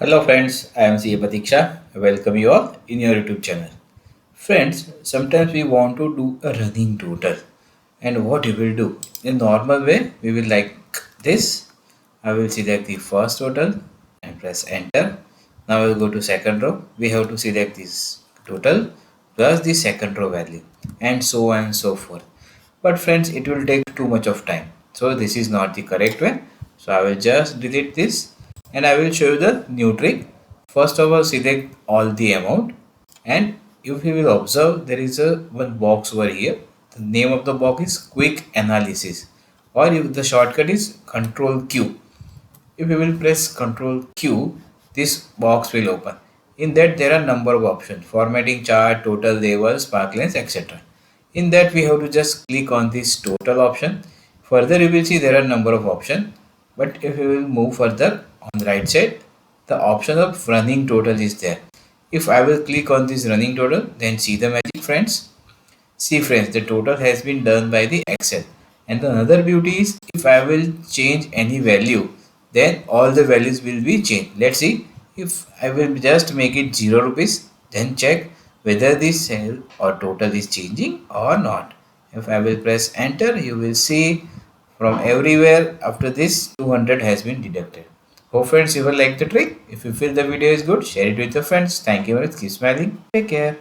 Hello friends, I am CA Patiksha. I welcome you all in your YouTube channel. Friends, sometimes we want to do a running total, and what you will do in normal way we will like this. I will select the first total and press enter. Now I will go to second row. We have to select this total plus the second row value and so on and so forth. But friends, it will take too much of time, so this is not the correct way. So I will just delete this and I will show you the new trick. First of all, select all the amount, and if you will observe, there is a one box over here. The name of the box is quick analysis, or if the shortcut is control q. If you will press Ctrl Q, this box will open. In that there are number of options: formatting chart, total labels, sparklines, etc. In that we have to just click on this total option. Further you will see there are number of options. But if you will move further on the right side, the option of running total is there. If I will click on this running total, then see the magic friends. See friends, the total has been done by the Excel. And the another beauty is if I will change any value, then all the values will be changed. Let's see, if I will just make it 0 rupees, then check whether this cell or total is changing or not. If I will press enter, you will see from everywhere after this 200 has been deducted. Hope friends you will like the trick. If you feel the video is good, share it with your friends. Thank you very much. Keep smiling. Take care.